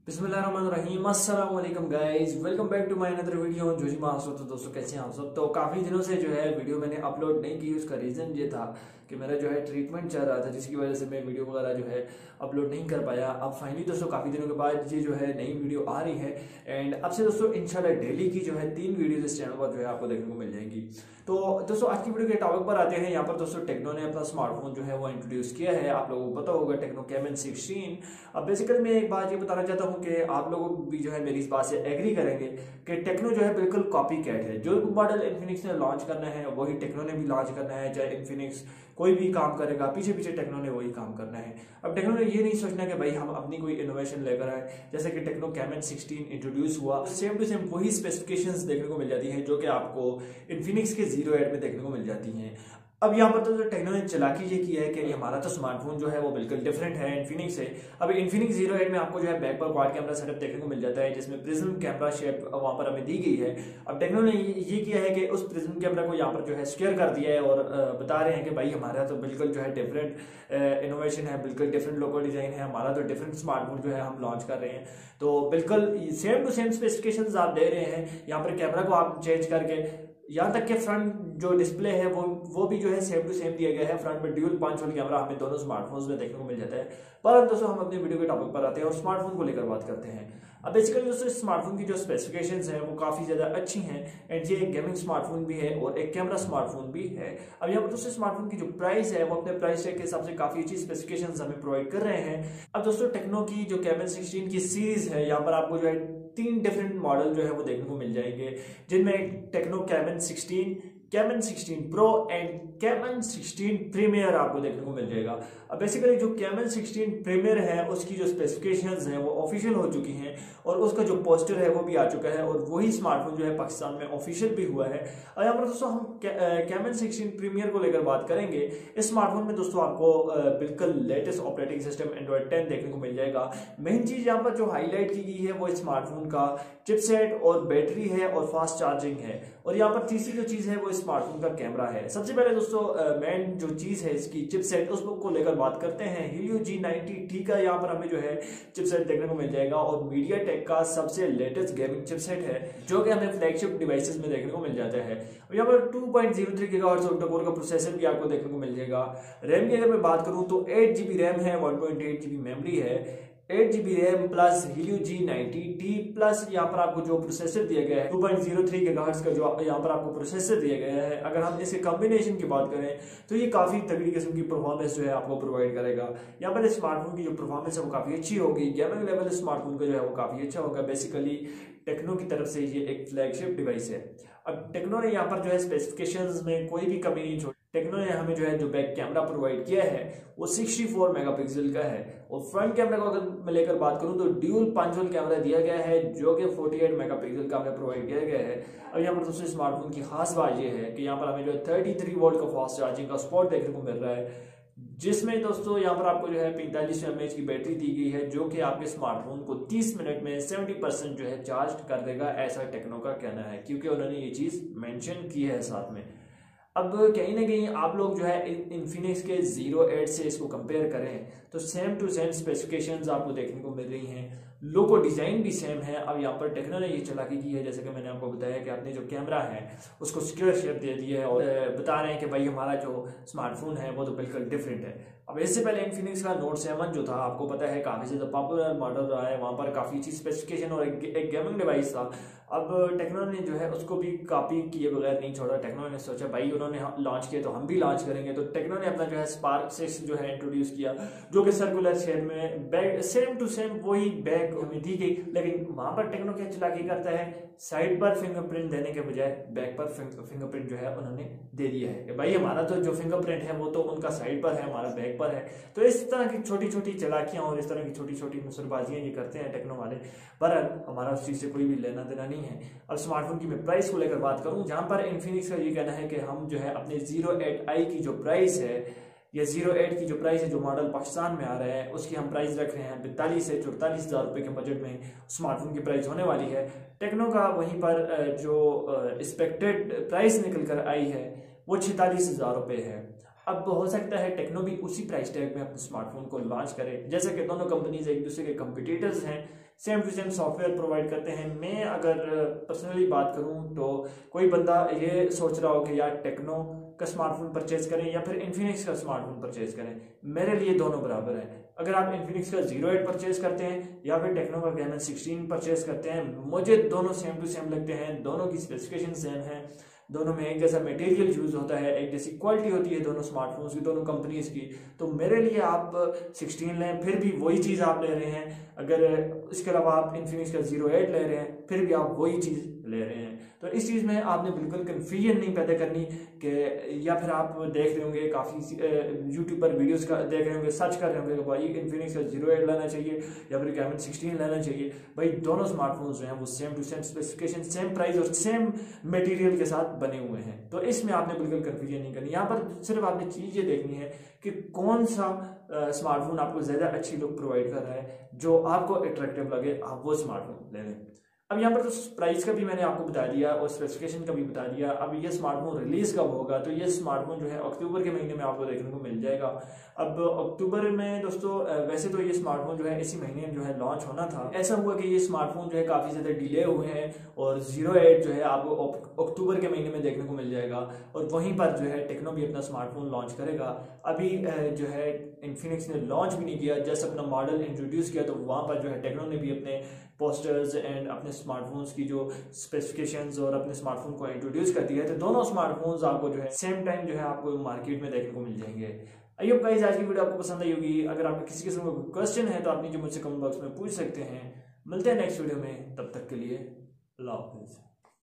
बिस्मिल्लाहिर्रहमानिर्रहीम अस्सलाम वालेकुम guys, welcome back to my another video. जो जी मास तो दोस्तों कैसे हैं आप सब। तो काफ़ी दिनों से जो है वीडियो मैंने अपलोड नहीं की। उसका रीज़न ये था कि मेरा जो है ट्रीटमेंट चल रहा था, जिसकी वजह से मैं वीडियो वगैरह जो है अपलोड नहीं कर पाया। अब फाइनली दोस्तों काफ़ी दिनों के बाद ये जो है नई वीडियो आ रही है एंड अब से दोस्तों इंशाल्लाह डेली की जो है 3 वीडियोज इस चैनल पर जो है आपको देखने को मिल जाएंगी। तो दोस्तों आज की वीडियो के टॉपिक पर आते हैं। यहाँ पर दोस्तों टेक्नो ने अपना स्मार्टफोन जो है वो इंट्रोड्यूस किया है। आप लोगों को पता होगा टेक्नो कैमन 16। अब बेसिकली मैं एक बात ये बताना चाहता हूँ कि आप लोगों को भी जो है मेरी इस बात से एग्री करेंगे कि टेक्नो जो है बिल्कुल कॉपी कैट है। जो मॉडल इन्फिनिक्स ने लॉन्च करना है वही टेक्नो ने भी लॉन्च करना है। चाहे इन्फिनिक्स कोई भी काम करेगा, पीछे पीछे टेक्नो ने वही काम करना है। अब टेक्नो ने ये नहीं सोचना कि भाई हम अपनी कोई इनोवेशन लेकर आए। जैसे कि टेक्नो कैमन 16 इंट्रोड्यूस हुआ, सेम टू सेम वही स्पेसिफिकेशंस देखने को मिल जाती हैं जो कि आपको इन्फिनिक्स के 08 में देखने को मिल जाती हैं। अब यहाँ पर तो टेक्नो ने चालाकी ये की है कि हमारा तो स्मार्टफोन जो है वो बिल्कुल डिफरेंट है इन्फिनिक्स से। अब इन्फिनिक्स 08 में आपको जो है बैक पर क्वाड कैमरा सेटअप देखने को मिल जाता है, जिसमें प्रिज्म कैमरा शेप वहां पर हमें दी गई है। अब टेक्नो ने ये किया है कि उस प्रिज्म कैमरा को यहाँ पर जो है स्क्वायर कर दिया है और बता रहे हैं कि भाई हमारा तो बिल्कुल जो है डिफरेंट इनोवेशन है, बिल्कुल डिफरेंट लोगो डिजाइन है, हमारा तो डिफरेंट स्मार्टफोन जो है हम लॉन्च कर रहे हैं। तो बिल्कुल सेम टू सेम स्पेसिफिकेशंस आप दे रहे हैं। यहाँ पर कैमरा को आप चेंज करके यहाँ तक कि फ्रंट जो डिस्प्ले है वो भी जो है सेम टू सेम दिया गया है। फ्रंट में ड्यूल 5 वाला कैमरा हमें दोनों स्मार्टफोन्स में देखने को मिल जाता है। पर दोस्तों हम अपने वीडियो के टॉपिक पर आते हैं और स्मार्टफोन को लेकर बात करते हैं। अब बेसिकली दोस्तों स्मार्टफोन की जो स्पेसिफिकेशंस हैं वो काफी ज्यादा अच्छी हैं एंड ये एक गेमिंग स्मार्टफोन भी है और एक कैमरा स्मार्टफोन भी है। अब यहाँ पर दोस्तों स्मार्टफोन की जो प्राइस है वो अपने प्राइस टैग के हिसाब से काफी अच्छी स्पेसिफिकेशंस हमें प्रोवाइड कर रहे हैं। अब दोस्तों टेक्नो की जो कैमन 16 की सीरीज है, यहाँ पर आपको जो है 3 डिफरेंट मॉडल जो है वो देखने को मिल जाएंगे, जिनमें Tecno Camon 16, Camon 16 pro and Camon 16 premier आपको देखने को मिल जाएगा। अब बेसिकली जो कैमन 16 प्रीमियर है उसकी जो स्पेसिफिकेशंस हैं वो ऑफिशियल हो चुकी हैं और उसका जो पोस्टर है वो भी आ चुका है और वही स्मार्टफोन जो है पाकिस्तान में ऑफिशियल भी हुआ है। और यहाँ पर दोस्तों हम कैमन 16 प्रीमियर को लेकर बात करेंगे। इस स्मार्टफोन में दोस्तों आपको बिल्कुल लेटेस्ट ऑपरेटिंग सिस्टम एंड्रॉइड 10 देखने को मिल जाएगा। मेन चीज यहाँ पर जो हाईलाइट की गई है वो स्मार्टफोन का चिपसेट और बैटरी है और फास्ट चार्जिंग है। और यहाँ पर तीसरी जो चीज है वो स्मार्टफोन का कैमरा है। सबसे पहले दोस्तों मेन जो चीज है इसकी चिपसेट, उस को लेकर बात करते हैं। Helio G90T का यहाँ पर हमें जो है चिपसेट देखने को मिल जाएगा और MediaTek का सबसे लेटेस्ट गेमिंग चिपसेट है जो कि हमें फ्लैगशिप डिवाइसेस में देखने को मिल जाता है। और यहाँ पर 2.03 गीगाहर्ट्ज ऑक्टा कोर का प्रोसेसर भी आपको देखने को मिल जाएगा। रैम की अगर मैं बात करूं तो 8GB रैम है, 1.8GB मेमोरी है। 8GB RAM plus Helio G90T plus यहाँ पर आपको जो प्रोसेसर दिया गया है 2.03 गीगाहर्ट्ज का जो यहाँ पर आपको प्रोसेसर दिया गया है। अगर हम इसके कॉम्बिनेशन की बात करें तो ये काफी तगड़ी किस्म की परफॉर्मेंस जो है आपको प्रोवाइड करेगा। यहाँ पर स्मार्टफोन की जो परफॉर्मेंस है वो काफी अच्छी होगी। गेमिंग लेवल स्मार्टफोन का जो है वो काफी अच्छा होगा। बेसिकली टेक्नो की तरफ से ये एक फ्लैगशिप डिवाइस है। अब टेक्नो ने यहाँ पर जो है स्पेसिफिकेशंस में कोई भी कमी नहीं छोड़ी। टेक्नो ने हमें जो है जो बैक कैमरा प्रोवाइड किया है वो 64 मेगापिक्सल का है और फ्रंट कैमरा को अगर मैं लेकर बात करूं तो ड्यूल 5 वाला कैमरा दिया गया है जो कि 48 मेगापिक्सल का हमें प्रोवाइड किया गया है। अब यहाँ पर दोस्तों स्मार्टफोन की खास बात यह है कि यहाँ पर हमें जो है 33 वोल्ट का फास्ट चार्जिंग का सपोर्ट देखने को मिल रहा है, जिसमें दोस्तों यहाँ पर आपको जो है 45 mAh की बैटरी दी गई है जो कि आपके स्मार्टफोन को 30 मिनट में 70% जो है चार्ज कर देगा, ऐसा टेक्नो का कहना है, क्योंकि उन्होंने ये चीज मेंशन की है साथ में। अब कहीं ना कहीं आप लोग जो है इन्फिनिक्स के 08 से इसको कंपेयर करें तो सेम टू सेम स्पेसिफिकेशंस आपको देखने को मिल रही हैं, लोगो डिजाइन भी सेम है। अब यहाँ पर टेक्नो ने ये चालाकी की है, जैसे कि मैंने आपको बताया कि आपने जो कैमरा है उसको स्क्वायर शेप दे दिया है और बता रहे हैं कि भाई हमारा जो स्मार्टफोन है वो तो बिल्कुल डिफरेंट है। अब इससे पहले इन्फिनिक्स का नोट 7 जो था आपको पता है काफी ज्यादा पॉपुलर मॉडल रहा है, वहां पर काफी अच्छी स्पेसिफिकेशन और एक गेमिंग डिवाइस था। अब टेक्नो ने जो है उसको भी कॉपी किए बगैर नहीं छोड़ा। टेक्नो ने सोचा भाई उन्होंने लॉन्च किया तो हम भी लॉन्च करेंगे। तो टेक्नो ने अपना जो है स्पार्क 6 जो है इंट्रोड्यूस किया जो कि सर्कुलर शेप में बैक सेम टू सेम वही बैक हमें दी गई, लेकिन वहां पर टेक्नो क्या चालाकी करता है, साइड पर फिंगरप्रिंट देने के बजाय बैक पर फिंगरप्रिंट जो है उन्होंने दे दिया है कि भाई हमारा तो जो फिंगरप्रिंट है वो तो उनका साइड पर है, हमारा बैक पर है। तो इस तरह की छोटी छोटी चालाकियां और इस तरह की छोटी छोटी नुसरबाजियां ये करते हैं टेक्नो वाले, पर हमारा उस चीज से कोई भी लेना देना नहीं है। अब स्मार्टफोन की मैं प्राइस को लेकर बात करूं, जहां पर इन्फिनिक्स का ये कहना है कि हम जो है अपने 08i की जो प्राइस है या 08 की जो प्राइस है जो मॉडल पाकिस्तान में आ रहा है उसकी हम प्राइस रख रहे हैं 42 से 44 हज़ार रुपए के बजट में स्मार्टफोन की प्राइस होने वाली है। टेक्नो का वहीं पर जो एक्सपेक्टेड प्राइस निकल कर आई है वो 46 हज़ार रुपए है। अब हो सकता है टेक्नो भी उसी प्राइस टैग में अपने स्मार्टफोन को लॉन्च करे, जैसे कि दोनों कंपनीज एक दूसरे के कंपटीटर्स हैं। Same to same software provide करते हैं। मैं अगर पर्सनली बात करूं तो कोई बंदा ये सोच रहा हो कि यार टेक्नो का स्मार्टफोन परचेज करें या फिर इन्फिनिक्स का स्मार्टफोन परचेज करें, मेरे लिए दोनों बराबर है। अगर आप इन्फिनिक्स का 08 परचेज करते हैं या फिर टेक्नो का कैमन 16 परचेज करते हैं, मुझे दोनों सेम टू सेम लगते हैं। दोनों की स्पेसिफिकेशन सेम है, दोनों में एक जैसा मटेरियल यूज होता है, एक जैसी क्वालिटी होती है दोनों स्मार्टफोन्स की, दोनों कंपनीज की। तो मेरे लिए आप 16 लें फिर भी वही चीज़ आप ले रहे हैं, अगर इसके अलावा आप इन्फिनिक्स का 08 ले रहे हैं फिर भी आप वही चीज़ ले रहे हैं। तो इस चीज़ में आपने बिल्कुल कन्फ्यूजन नहीं पैदा करनी कि, या फिर आप देख रहे होंगे काफ़ी यूट्यूब पर वीडियोस का देख रहे होंगे, सर्च कर रहे होंगे कि भाई इन्फिनिक्स का 08 लेना चाहिए या फिर कैमन 16 लेना चाहिए। भाई दोनों स्मार्टफोन्स जो हैं वो same to same specification, same price और सेम मटेरियल के साथ बने हुए हैं। तो इसमें आपने बिल्कुल कन्फ्यूजन नहीं करनी। यहाँ पर सिर्फ आपने चीज़ ये देखनी है कि कौन सा स्मार्टफोन आपको ज़्यादा अच्छी लुक प्रोवाइड कर रहा है, जो आपको अट्रैक्टिव लगे, आप वो स्मार्टफोन ले लें। अब यहाँ पर तो प्राइस का भी मैंने आपको बता दिया और स्पेसिफिकेशन का भी बता दिया। अब ये स्मार्टफोन रिलीज कब होगा, तो ये स्मार्टफोन जो है अक्टूबर के महीने में आपको देखने को मिल जाएगा। अब अक्टूबर में दोस्तों वैसे तो ये स्मार्टफोन जो है इसी महीने जो है लॉन्च होना था, ऐसा हुआ कि ये स्मार्टफोन जो है काफ़ी ज़्यादा डिले हुए हैं और 08 जो है आपको अक्टूबर के महीने में देखने को मिल जाएगा। और वहीं पर जो है टेक्नो भी अपना स्मार्टफोन लॉन्च करेगा। अभी जो है इन्फिनिक्स ने लॉन्च भी नहीं किया, जस्ट अपना मॉडल इंट्रोड्यूस किया, तो वहाँ पर जो है टेक्नो ने भी अपने पोस्टर्स एंड अपने स्मार्टफोन्स की जो स्पेसिफिकेशंस और अपने स्मार्टफोन को इंट्रोड्यूस कर दिया है। तो दोनों स्मार्टफोन्स आपको जो है सेम टाइम जो है आपको मार्केट में देखने को मिल जाएंगे। आई होप गाइस आज की वीडियो आपको पसंद आई होगी। अगर आपका किसी किस्म का क्वेश्चन है तो आप नीचे मुझसे कमेंट बॉक्स में पूछ सकते हैं। मिलते हैं नेक्स्ट वीडियो में, तब तक के लिए अल्लाह हाफिज़।